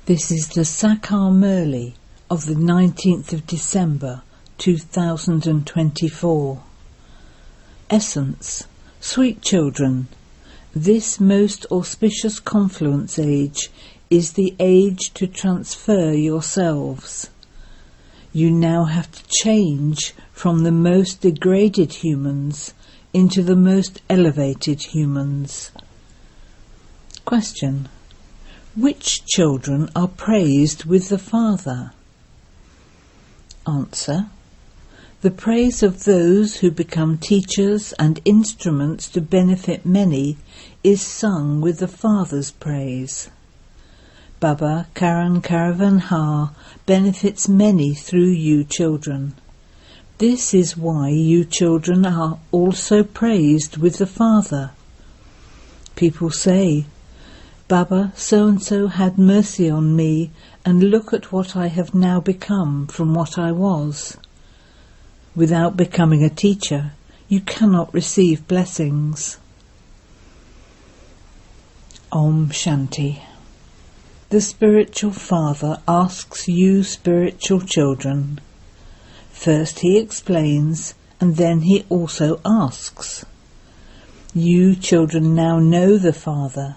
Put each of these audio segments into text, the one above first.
This is the Sakar Murli of the 19th of December 2024. Essence. Sweet children, this most auspicious confluence age is the age to transfer yourselves. You now have to change from the most degraded humans into the most elevated humans. Question. Which children are praised with the Father? Answer. The praise of those who become teachers and instruments to benefit many is sung with the Father's praise. Baba Karan Karavan Ha benefits many through you children. This is why you children are also praised with the Father. People say, Baba, so-and-so had mercy on me, and look at what I have now become from what I was. Without becoming a teacher, you cannot receive blessings. Om Shanti. The Spiritual Father asks you spiritual children. First he explains, and then he also asks. You children now know the Father.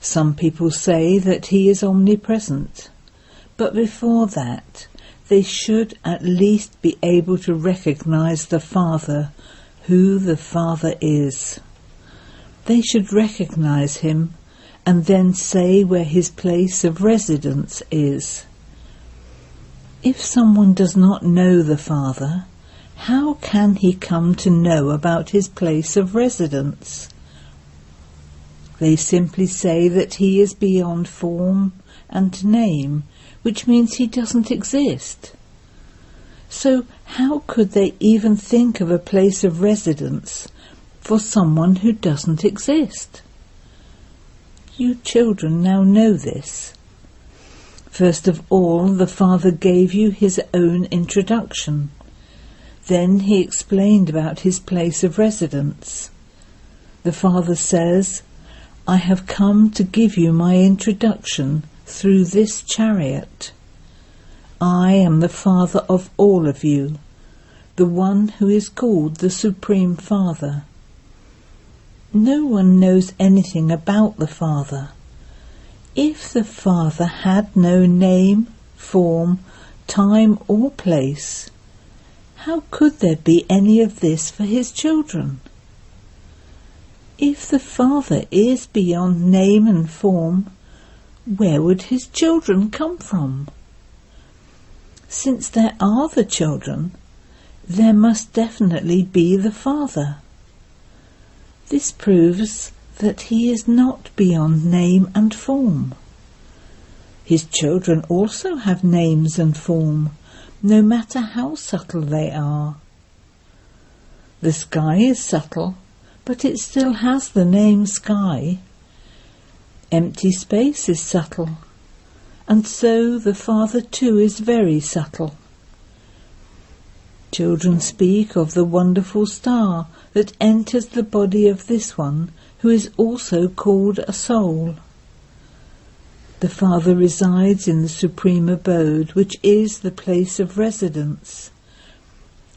Some people say that he is omnipresent, but before that they should at least be able to recognize the Father, who the Father is. They should recognize him and then say where his place of residence is. If someone does not know the Father, how can he come to know about his place of residence? They simply say that he is beyond form and name, which means he doesn't exist. So how could they even think of a place of residence for someone who doesn't exist? You children now know this. First of all, the Father gave you his own introduction. Then he explained about his place of residence. The Father says, I have come to give you my introduction through this chariot. I am the Father of all of you, the one who is called the Supreme Father. No one knows anything about the Father. If the Father had no name, form, time or place, how could there be any of this for his children? If the Father is beyond name and form, where would his children come from? Since there are the children, there must definitely be the Father. This proves that he is not beyond name and form. His children also have names and form, no matter how subtle they are. The sky is subtle, but it still has the name sky. Empty space is subtle, and so the Father too is very subtle. Children speak of the wonderful star that enters the body of this one, who is also called a soul. The Father resides in the supreme abode, which is the place of residence.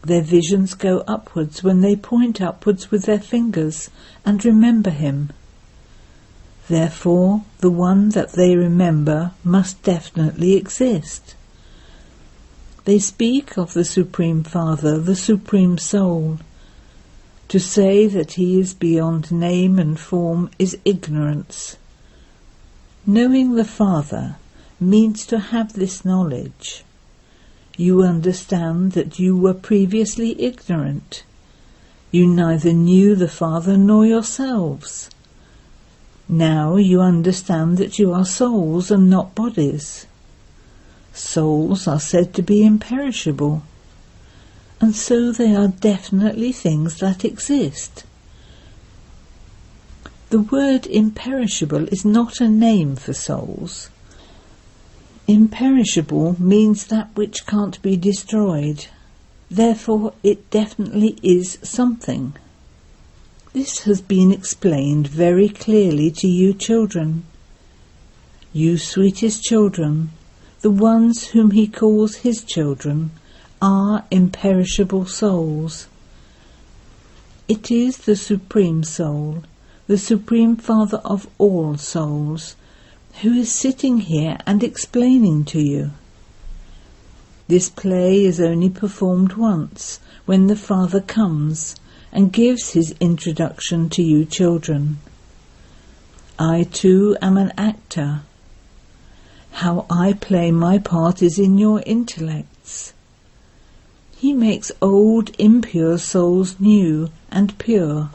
Their visions go upwards when they point upwards with their fingers and remember him. Therefore, the one that they remember must definitely exist. They speak of the Supreme Father, the Supreme Soul. To say that he is beyond name and form is ignorance. Knowing the Father means to have this knowledge. You understand that you were previously ignorant. You neither knew the Father nor yourselves. Now you understand that you are souls and not bodies. Souls are said to be imperishable, and so they are definitely things that exist. The word imperishable is not a name for souls. Imperishable means that which can't be destroyed. Therefore, it definitely is something. This has been explained very clearly to you children. You sweetest children, the ones whom he calls his children, are imperishable souls. It is the Supreme Soul, the Supreme Father of all souls, who is sitting here and explaining to you. This play is only performed once, when the Father comes and gives his introduction to you children. I too am an actor. How I play my part is in your intellects. He makes old impure souls new and pure.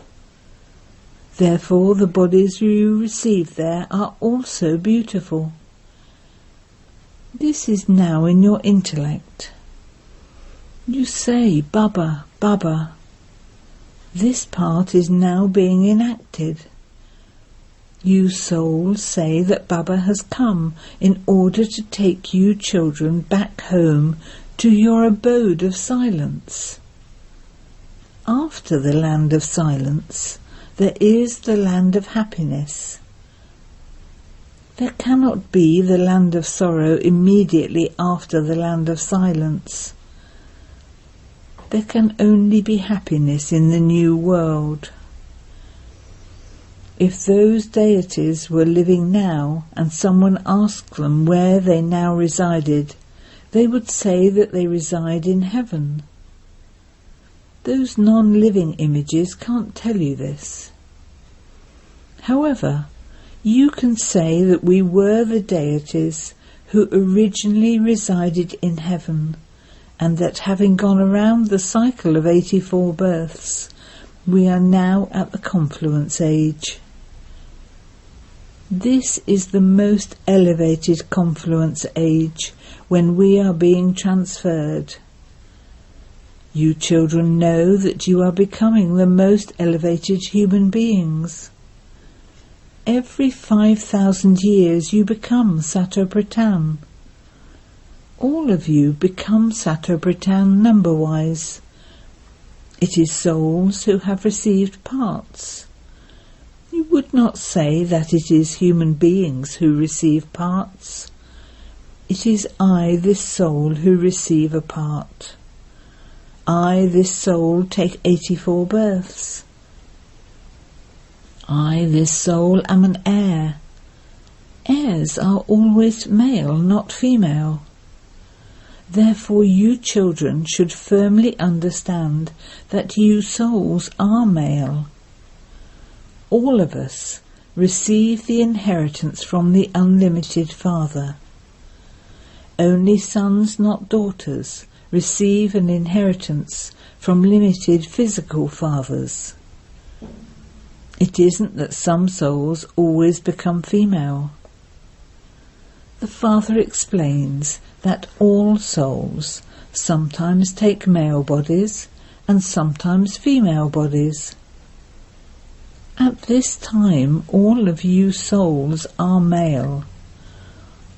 Therefore the bodies you receive there are also beautiful. This is now in your intellect. You say, Baba, Baba. This part is now being enacted. You souls say that Baba has come in order to take you children back home to your abode of silence. After the land of silence, there is the land of happiness. There cannot be the land of sorrow immediately after the land of silence. There can only be happiness in the new world. If those deities were living now and someone asked them where they now resided, they would say that they reside in heaven. Those non-living images can't tell you this. However, you can say that we were the deities who originally resided in heaven, and that having gone around the cycle of 84 births, we are now at the confluence age. This is the most elevated confluence age, when we are being transferred. You children know that you are becoming the most elevated human beings. Every 5,000 years you become Sato-Bratan. All of you become Sato-Bratan number-wise. It is souls who have received parts. You would not say that it is human beings who receive parts. It is I, this soul, who receive a part. I, this soul, take 84 births. I, this soul, am an heir. Heirs are always male, not female. Therefore you children should firmly understand that you souls are male. All of us receive the inheritance from the unlimited Father. Only sons, not daughters, receive an inheritance from limited physical fathers. It isn't that some souls always become female. The Father explains that all souls sometimes take male bodies and sometimes female bodies. At this time, all of you souls are male.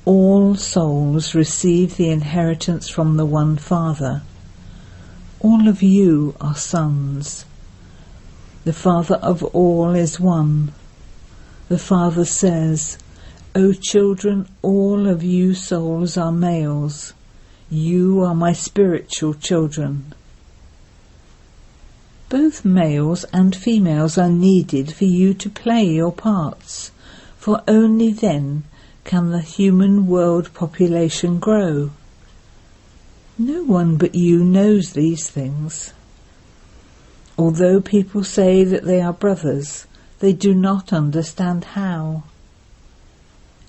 All souls receive the inheritance from the one Father. All of you are sons. The Father of all is one. The Father says, O children, all of you souls are males. You are my spiritual children. Both males and females are needed for you to play your parts, for only then can the human world population grow. No one but you knows these things. Although people say that they are brothers, they do not understand how.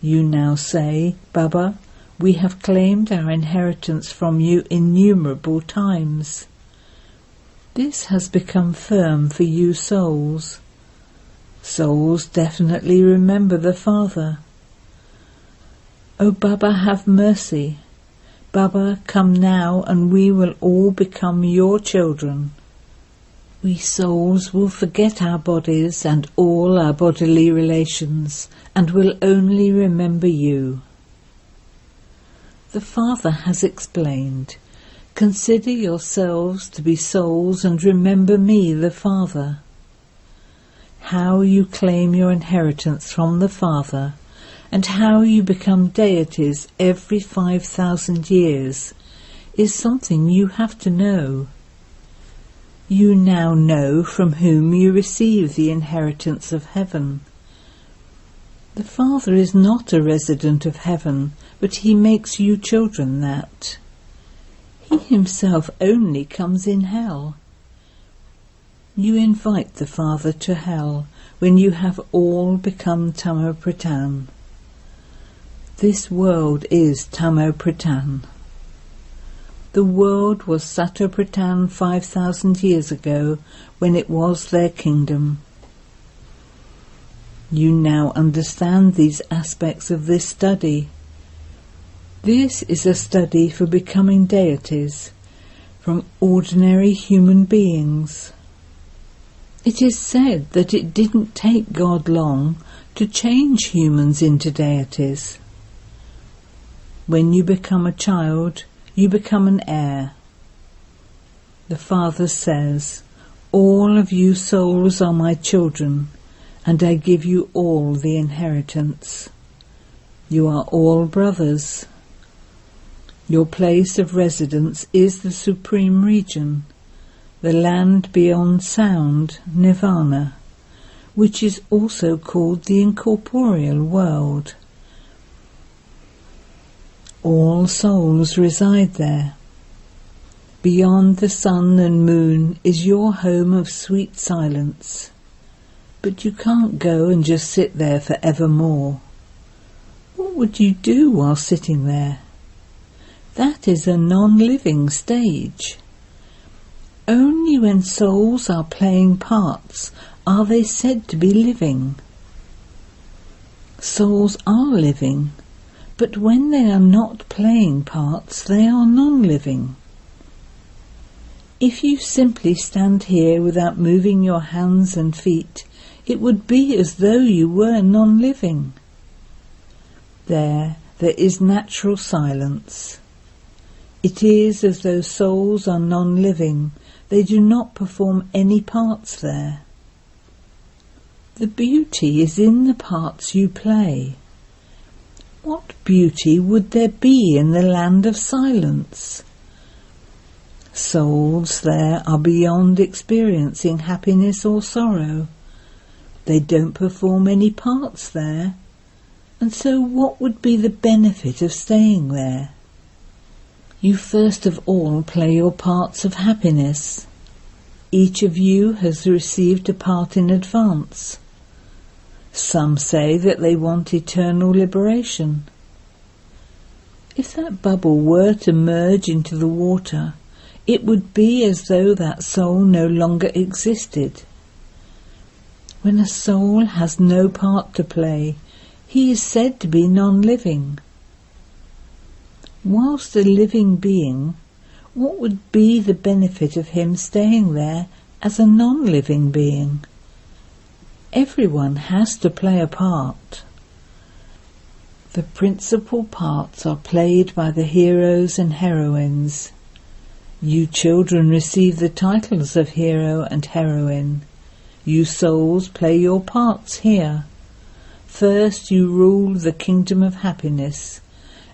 You now say, Baba, we have claimed our inheritance from you innumerable times. This has become firm for you souls. Souls definitely remember the Father. O Baba, have mercy. Baba, come now and we will all become your children. We souls will forget our bodies and all our bodily relations and will only remember you. The Father has explained, consider yourselves to be souls and remember me, the Father. How you claim your inheritance from the Father and how you become deities every 5,000 years is something you have to know. You now know from whom you receive the inheritance of heaven. The Father is not a resident of heaven, but he makes you children that. He himself only comes in hell. You invite the Father to hell when you have all become Tamo Pradhan. This world is Tamo Pradhan. The world was Sato Pradhan 5,000 years ago when it was their kingdom. You now understand these aspects of this study. This is a study for becoming deities from ordinary human beings. It is said that it didn't take God long to change humans into deities. When you become a child, you become an heir. The Father says, "All of you souls are my children, and I give you all the inheritance. You are all brothers. Your place of residence is the supreme region, the land beyond sound, nirvana, which is also called the incorporeal world. All souls reside there. Beyond the sun and moon is your home of sweet silence. But you can't go and just sit there for evermore. What would you do while sitting there? That is a non-living stage. Only when souls are playing parts are they said to be living. Souls are living, but when they are not playing parts, they are non-living. If you simply stand here without moving your hands and feet, it would be as though you were non-living. There is natural silence. It is as though souls are non-living. They do not perform any parts there. The beauty is in the parts you play. What beauty would there be in the land of silence? Souls there are beyond experiencing happiness or sorrow. They don't perform any parts there, and so what would be the benefit of staying there? You first of all play your parts of happiness. Each of you has received a part in advance. Some say that they want eternal liberation. If that bubble were to merge into the water, it would be as though that soul no longer existed. When a soul has no part to play, he is said to be non-living. Whilst a living being, what would be the benefit of him staying there as a non-living being? Everyone has to play a part. The principal parts are played by the heroes and heroines. You children receive the titles of hero and heroine. You souls play your parts here. First you rule the kingdom of happiness,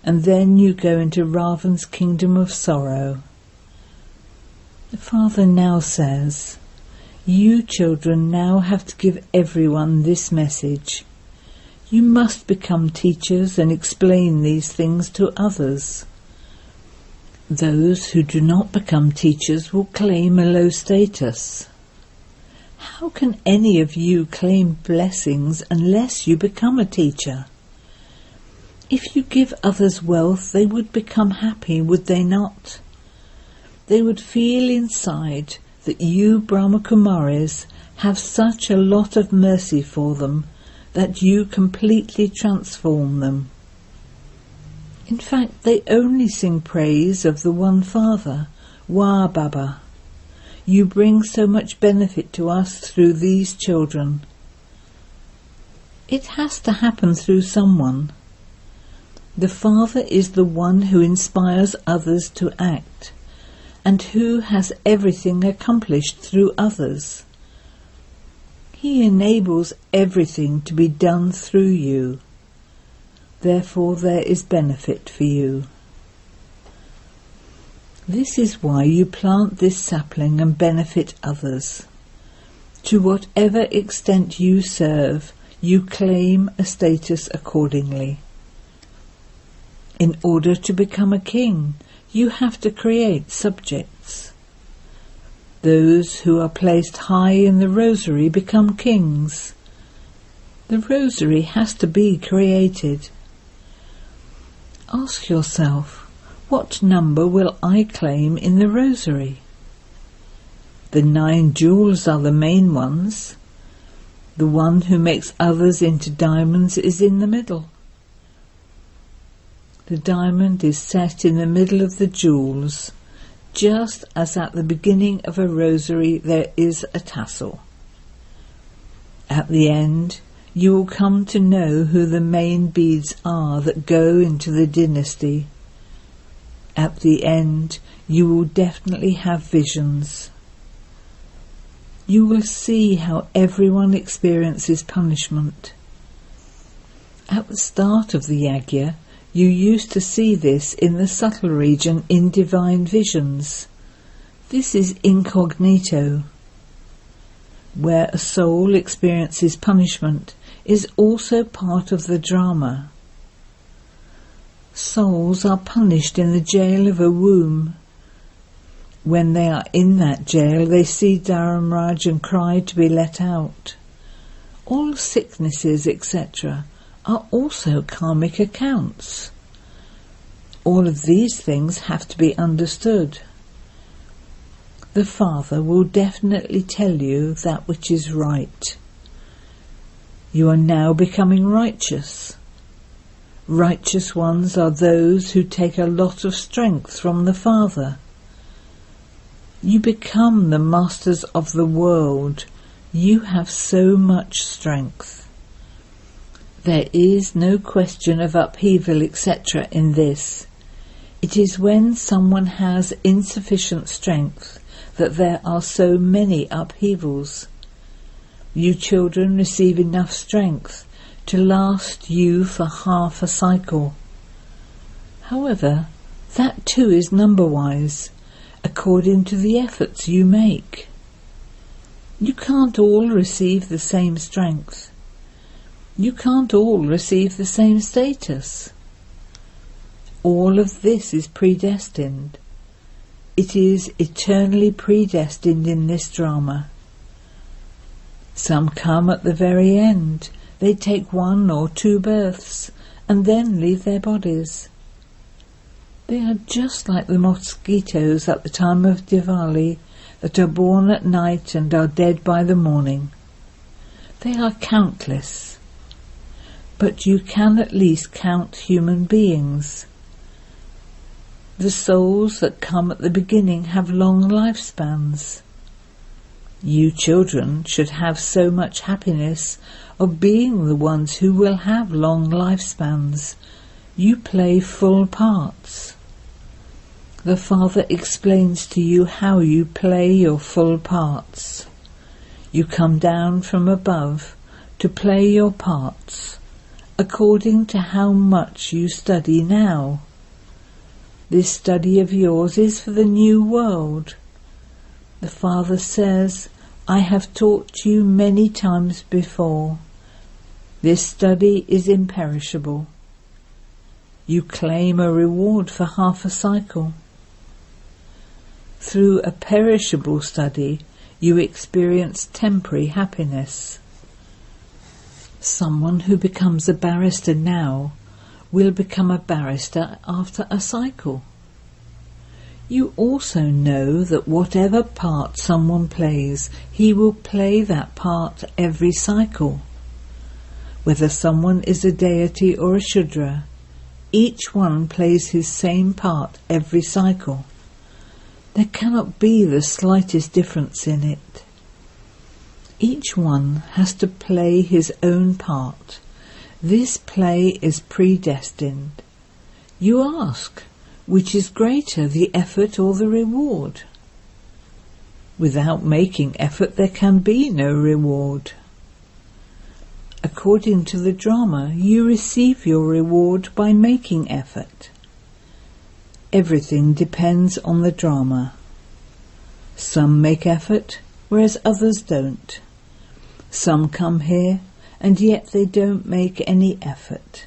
and then you go into Ravan's kingdom of sorrow. The Father now says, you children now have to give everyone this message. You must become teachers and explain these things to others. Those who do not become teachers will claim a low status. How can any of you claim blessings unless you become a teacher? If you give others wealth, they would become happy, would they not? They would feel inside that you brahmakumaris have such a lot of mercy for them that you completely transform them. In fact, they only sing praise of the one Father, Wah Baba. You bring so much benefit to us through these children. It has to happen through someone. The Father is the one who inspires others to act, and who has everything accomplished through others. He enables everything to be done through you. Therefore there is benefit for you. This is why you plant this sapling and benefit others. To whatever extent you serve, you claim a status accordingly. In order to become a king, you have to create subjects. Those who are placed high in the rosary become kings. The rosary has to be created. Ask yourself, what number will I claim in the rosary? The 9 jewels are the main ones. The one who makes others into diamonds is in the middle. The diamond is set in the middle of the jewels, just as at the beginning of a rosary there is a tassel. At the end, you will come to know who the main beads are that go into the dynasty. At the end, you will definitely have visions. You will see how everyone experiences punishment. At the start of the yagya, you used to see this in the subtle region in divine visions. This is incognito. Where a soul experiences punishment is also part of the drama. Souls are punished in the jail of a womb. When they are in that jail, they see Dharamraj and cry to be let out. All sicknesses, etc., are also karmic accounts. All of these things have to be understood. The Father will definitely tell you that which is right. You are now becoming righteous. Righteous ones are those who take a lot of strength from the Father. You become the masters of the world. You have so much strength. There is no question of upheaval, etc. in this. It is when someone has insufficient strength that there are so many upheavals. You children receive enough strength to last you for half a cycle. However, that too is number-wise, according to the efforts you make. You can't all receive the same strength. You can't all receive the same status. All of this is predestined. It is eternally predestined in this drama. Some come at the very end. They take 1 or 2 births and then leave their bodies. They are just like the mosquitoes at the time of Diwali that are born at night and are dead by the morning. They are countless. But you can at least count human beings. The souls that come at the beginning have long lifespans. You children should have so much happiness of being the ones who will have long lifespans. You play full parts. The Father explains to you how you play your full parts. You come down from above to play your parts, according to how much you study now. This study of yours is for the new world. The Father says, I have taught you many times before. This study is imperishable. You claim a reward for half a cycle. Through a perishable study, you experience temporary happiness. Someone who becomes a barrister now will become a barrister after a cycle. You also know that whatever part someone plays, he will play that part every cycle. Whether someone is a deity or a Shudra, each one plays his same part every cycle. There cannot be the slightest difference in it. Each one has to play his own part. This play is predestined. You ask, which is greater, the effort or the reward? Without making effort, there can be no reward. According to the drama, you receive your reward by making effort. Everything depends on the drama. Some make effort, whereas others don't. Some come here, and yet they don't make any effort.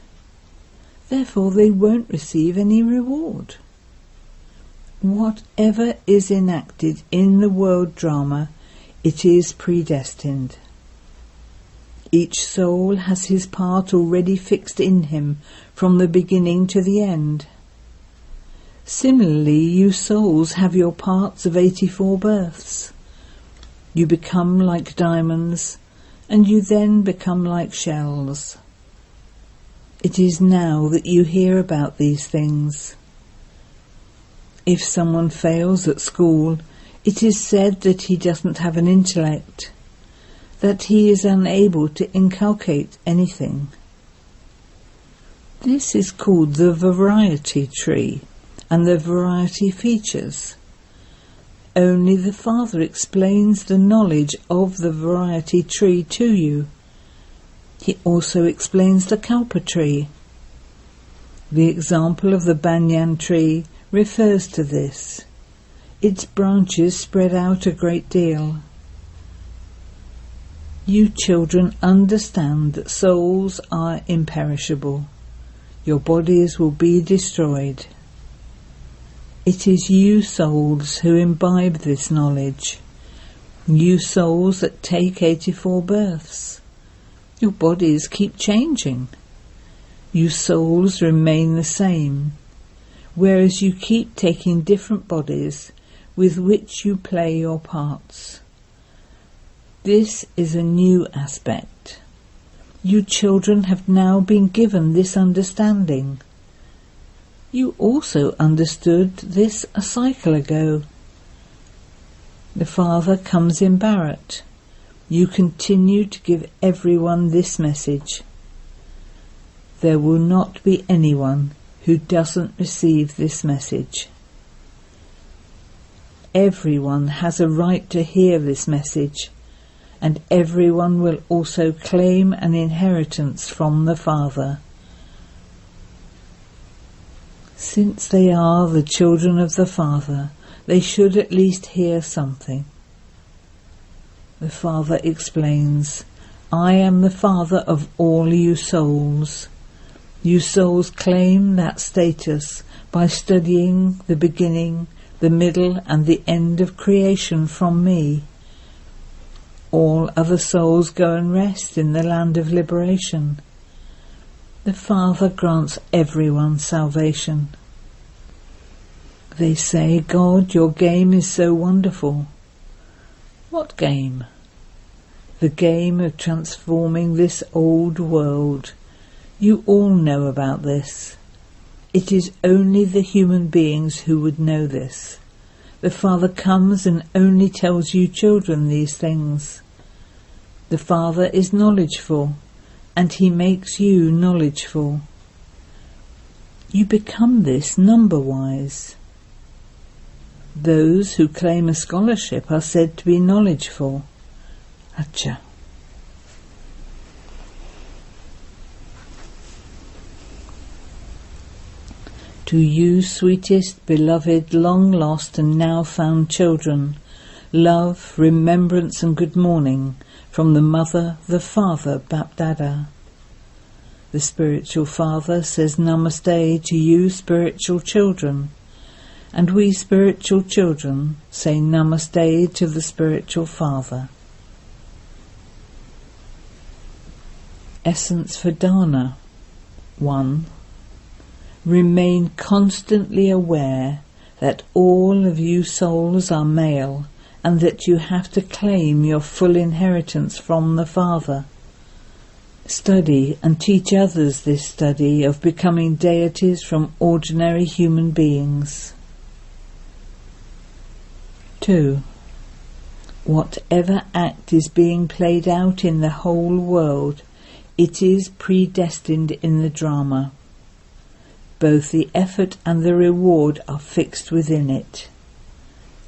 Therefore they won't receive any reward. Whatever is enacted in the world drama, it is predestined. Each soul has his part already fixed in him from the beginning to the end. Similarly, you souls have your parts of 84 births. You become like diamonds, and you then become like shells. It is now that you hear about these things. If someone fails at school, it is said that he doesn't have an intellect, that he is unable to inculcate anything. This is called the variety tree and the variety features. Only the Father explains the knowledge of the variety tree to you. He also explains the kalpa tree. The example of the banyan tree refers to this. Its branches spread out a great deal. You children understand that souls are imperishable. Your bodies will be destroyed. It is you souls who imbibe this knowledge. You souls that take 84 births. Your bodies keep changing. You souls remain the same, whereas you keep taking different bodies with which you play your parts. This is a new aspect. You children have now been given this understanding. You also understood this a cycle ago. The Father comes in Bharat. You continue to give everyone this message. There will not be anyone who doesn't receive this message. Everyone has a right to hear this message, and everyone will also claim an inheritance from the Father. Since they are the children of the Father, they should at least hear something. The Father explains, I am the Father of all you souls. You souls claim that status by studying the beginning, the middle and the end of creation from me. All other souls go and rest in the land of liberation. The Father grants everyone salvation. They say, God, your game is so wonderful. What game? The game of transforming this old world. You all know about this. It is only the human beings who would know this. The Father comes and only tells you children these things. The Father is knowledgeful, and he makes you knowledgeful. You become this number-wise. Those who claim a scholarship are said to be knowledgeful. Acha. To you, sweetest, beloved, long-lost and now found children, love, remembrance and good morning from the Mother, the Father, Bapdada. The Spiritual Father says Namaste to you, spiritual children, and we spiritual children say Namaste to the Spiritual Father. Essence for Dana. 1. Remain constantly aware that all of you souls are male and that you have to claim your full inheritance from the Father. Study and teach others this study of becoming deities from ordinary human beings. 2. Whatever act is being played out in the whole world, it is predestined in the drama. Both the effort and the reward are fixed within it.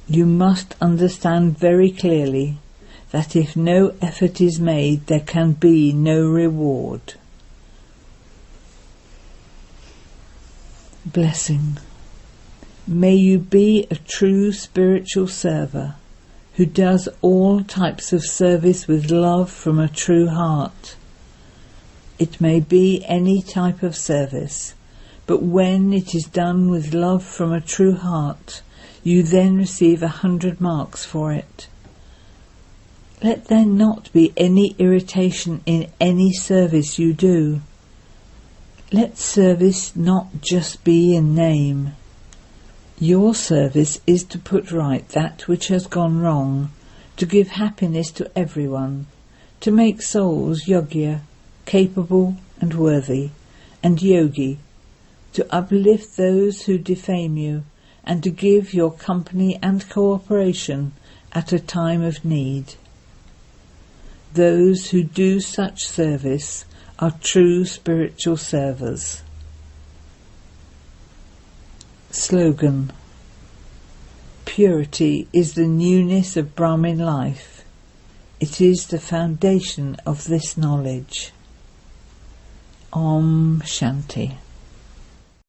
You must understand very clearly that if no effort is made, there can be no reward. Blessing. May you be a true spiritual server who does all types of service with love from a true heart. It may be any type of service, but when it is done with love from a true heart, you then receive 100 marks for it. Let there not be any irritation in any service you do. Let service not just be in name. Your service is to put right that which has gone wrong, to give happiness to everyone, to make souls yogya, capable and worthy, and yogi, to uplift those who defame you, and to give your company and cooperation at a time of need. Those who do such service are true spiritual servers. Slogan. Purity is the newness of Brahmin life. It is the foundation of this knowledge. Om Shanti.